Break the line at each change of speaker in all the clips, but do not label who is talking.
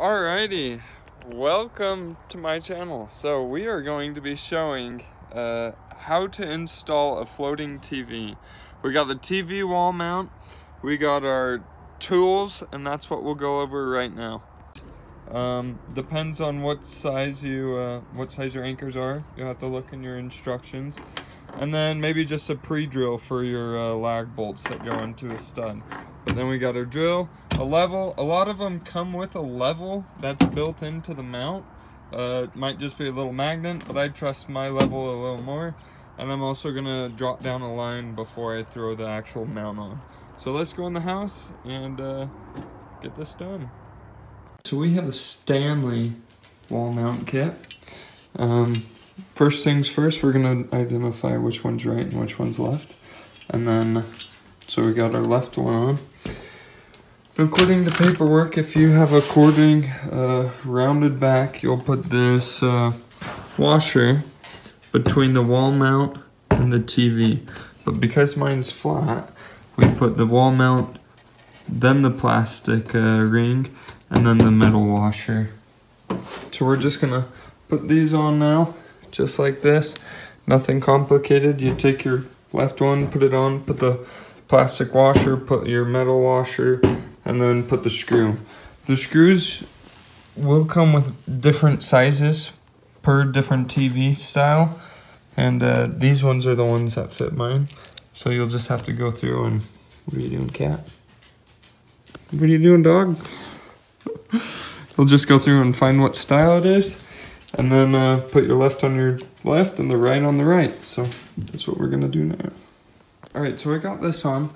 Alrighty, welcome to my channel. So we are going to be showing how to install a floating TV. We got the TV wall mount, we got our tools, and that's what we'll go over right now. Depends on what size your anchors are. You'll have to look in your instructions. And then maybe just a pre-drill for your lag bolts that go into a stud. But then we got our drill, a level. A lot of them come with a level that's built into the mount. It might just be a little magnet, but I trust my level a little more. And I'm also gonna drop down a line before I throw the actual mount on. So let's go in the house and get this done. So we have a Stanley wall mount kit. First things first, we're gonna identify which one's right and which one's left. And then, so we got our left one on. According to paperwork, if you have a cording rounded back, you'll put this washer between the wall mount and the TV. But because mine's flat, we put the wall mount, then the plastic ring, and then the metal washer. So we're just gonna put these on now, just like this. Nothing complicated. You take your left one, put it on, put the plastic washer, put your metal washer, and then put the screw. The screws will come with different sizes per different TV style, and these ones are the ones that fit mine. So you'll just have to go through and, what are you doing, cat? What are you doing, dog? You'll just go through and find what style it is, and then put your left on your left and the right on the right. So that's what we're gonna do now. All right, so I got this on.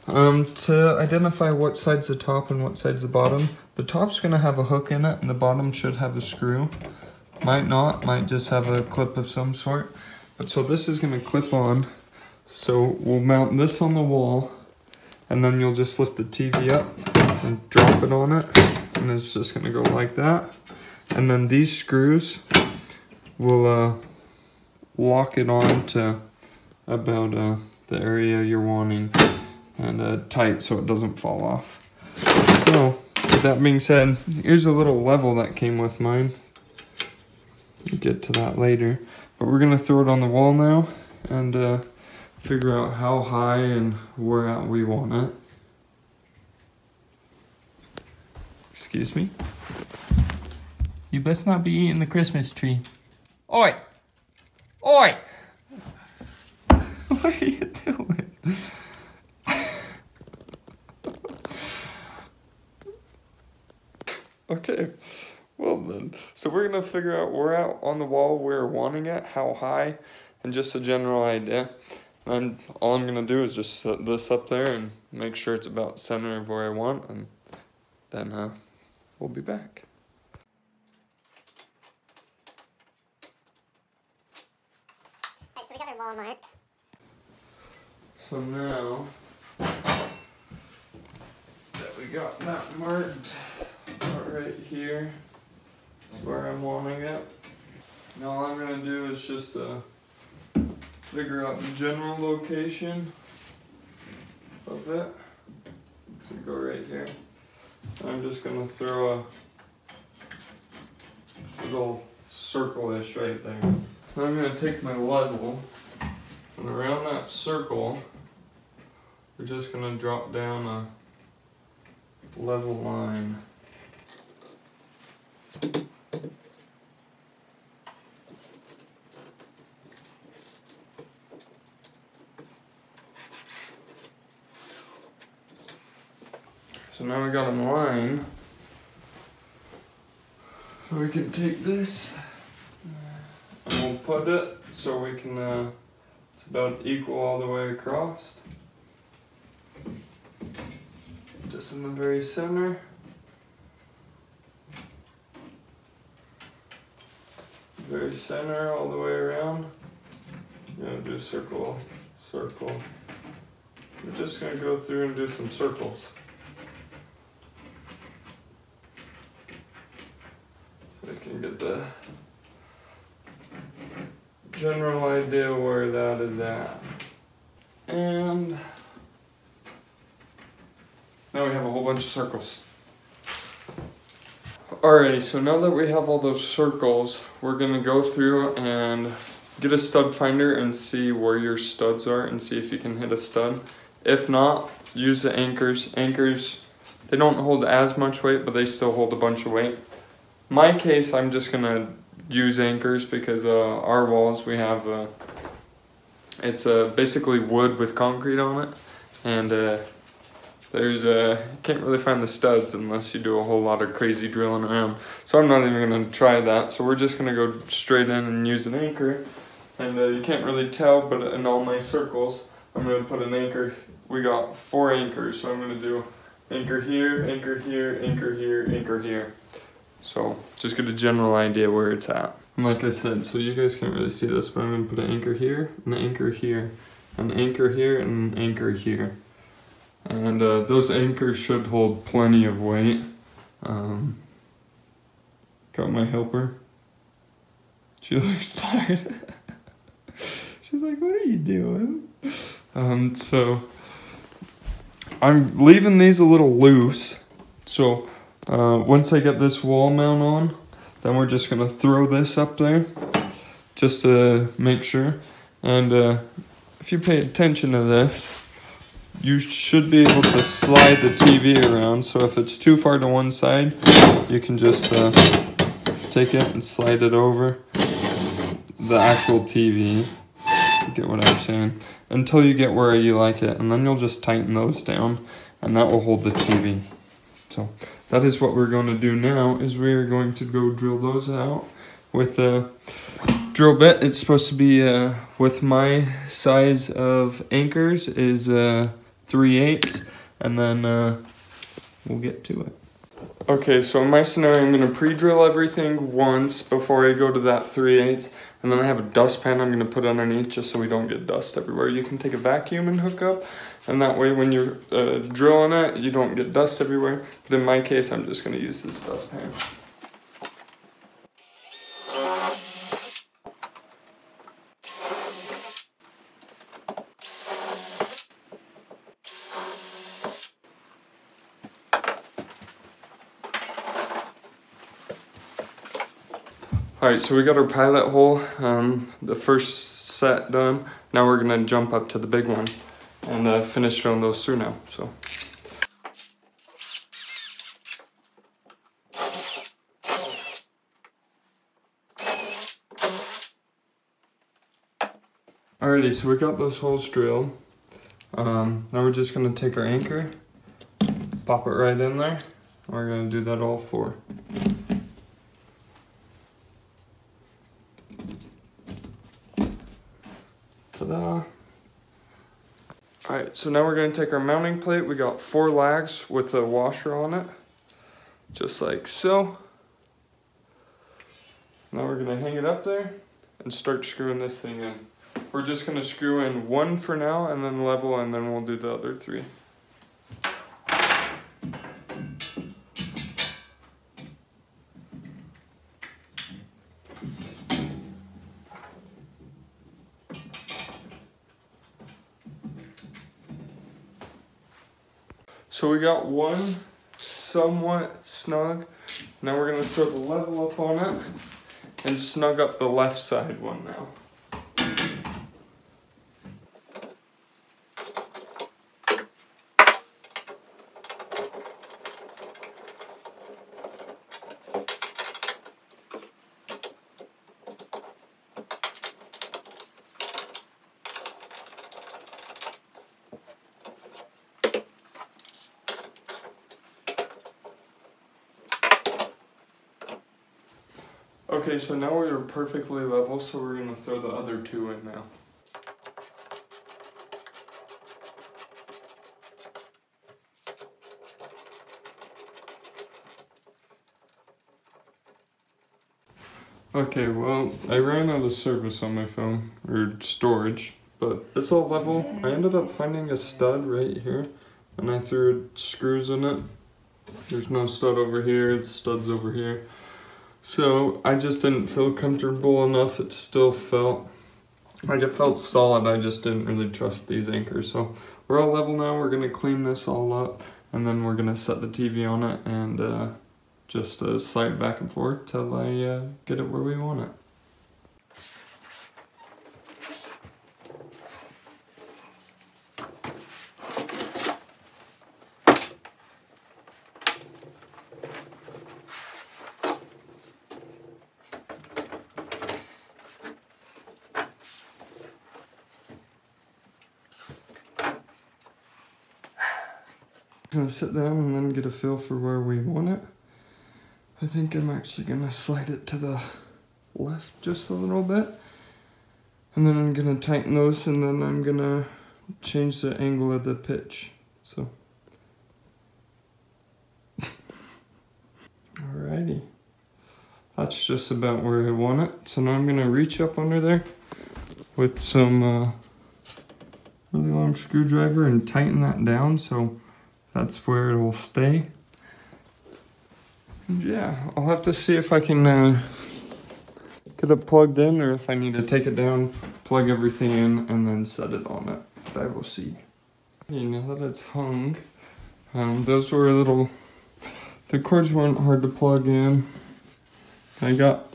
To identify what side's the top and what side's the bottom, the top's gonna have a hook in it and the bottom should have a screw. Might not, might just have a clip of some sort. But so this is gonna clip on. So we'll mount this on the wall, and then you'll just lift the TV up and drop it on it. And it's just gonna go like that. And then these screws will lock it on to about the area you're wanting, and tight so it doesn't fall off. So with that being said, here's a little level that came with mine. We'll get to that later. But we're gonna throw it on the wall now and figure out how high and where at we want it. Excuse me.
You best not be eating the Christmas tree. Oi! Oi!
What are you doing? Okay, well then. So we're gonna figure out where out on the wall we're wanting it, how high, and just a general idea. And all I'm gonna do is just set this up there and make sure it's about center of where I want, and then we'll be back.
Alright, so we got our wall marked.
So now that we got that marked right here where I'm wanting it, now all I'm gonna do is just figure out the general location of it. So go right here. I'm just gonna throw a little circle-ish right there. Then I'm gonna take my level, and around that circle, we're just gonna drop down a level line. So now we got a line. So we can take this and we'll put it so we can, it's about equal all the way across. Just in the very center. Very center all the way around. You're gonna do circle, circle. We're just gonna go through and do some circles. So I can get the general idea where that is at. And now we have a whole bunch of circles. Alrighty, so now that we have all those circles, we're gonna go through and get a stud finder and see where your studs are and see if you can hit a stud. If not, use the anchors. Anchors, they don't hold as much weight, but they still hold a bunch of weight. In my case, I'm just gonna use anchors because our walls, we have, it's basically wood with concrete on it, and there's can't really find the studs unless you do a whole lot of crazy drilling around. So I'm not even gonna try that. So we're just gonna go straight in and use an anchor. And you can't really tell, but in all my circles, I'm gonna put an anchor. We got 4 anchors, so I'm gonna do anchor here, anchor here, anchor here, anchor here. So just get a general idea where it's at. And like I said, so you guys can't really see this, but I'm gonna put an anchor here, an anchor here, an anchor here, and an anchor here. And those anchors should hold plenty of weight. Got my helper. She looks tired. She's like, what are you doing? So I'm leaving these a little loose. So once I get this wall mount on, then we're just gonna throw this up there just to make sure. And if you pay attention to this, you should be able to slide the TV around. So if it's too far to one side, you can just take it and slide it over the actual TV. You get what I'm saying? Until you get where you like it, and then you'll just tighten those down, and that will hold the TV. So that is what we're going to do now, is we're going to go drill those out with a drill bit. It's supposed to be, with my size of anchors, is 3/8, and then we'll get to it. Okay, so in my scenario, I'm going to pre-drill everything once before I go to that 3/8, and then I have a dustpan I'm going to put underneath just so we don't get dust everywhere. You can take a vacuum and hook up, and that way when you're drilling it, you don't get dust everywhere. But in my case, I'm just going to use this dustpan. Alright, so we got our pilot hole, the first set done. Now we're going to jump up to the big one and finish drilling those through now. So. Alrighty, so we got those holes drilled. Now we're just going to take our anchor, pop it right in there. We're going to do that all 4. Ta-da! Alright, so now we're going to take our mounting plate. We got 4 lags with a washer on it, just like so. Now we're going to hang it up there and start screwing this thing in. We're just going to screw in 1 for now and then level, and then we'll do the other 3. So we got 1 somewhat snug. Now we're going to throw the level up on it and snug up the left side one now. Okay, so now we are perfectly level, so we're going to throw the other 2 in now. Okay, well, I ran out of service on my phone, or storage, but it's all level. I ended up finding a stud right here, and I threw screws in it. There's no stud over here, it's studs over here. So I just didn't feel comfortable enough. It still felt like it felt solid. I just didn't really trust these anchors. So we're all level now. We're gonna clean this all up, and then we're gonna set the TV on it and just slide back and forth till I get it where we want it. I'm gonna sit down and then get a feel for where we want it. I think I'm actually gonna slide it to the left just a little bit. And then I'm gonna tighten those, and then I'm gonna change the angle of the pitch. So. Alrighty. That's just about where I want it. So now I'm gonna reach up under there with some really long screwdriver and tighten that down so that's where it will stay. And yeah, I'll have to see if I can get it plugged in, or if I need to take it down, plug everything in, and then set it on it. But I will see. Okay, now that it's hung, those were a little, the cords weren't hard to plug in. I got,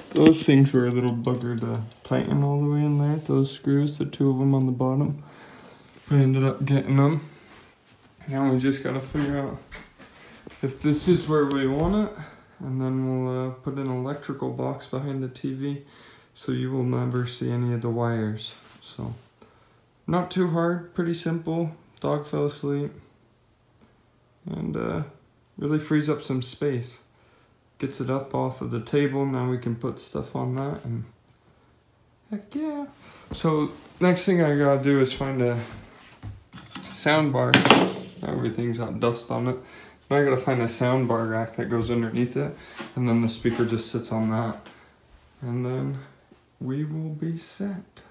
those things were a little bugger to tighten all the way in there, those screws, the two of them on the bottom. I ended up getting them. Now we just gotta figure out if this is where we want it, and then we'll put an electrical box behind the TV so you will never see any of the wires. So, not too hard, pretty simple. Dog fell asleep, and really frees up some space. Gets it up off of the table, now we can put stuff on that, and heck yeah. So, next thing I gotta do is find a sound bar. Everything's got dust on it. Now I gotta find a sound bar rack that goes underneath it, and then the speaker just sits on that. And then we will be set.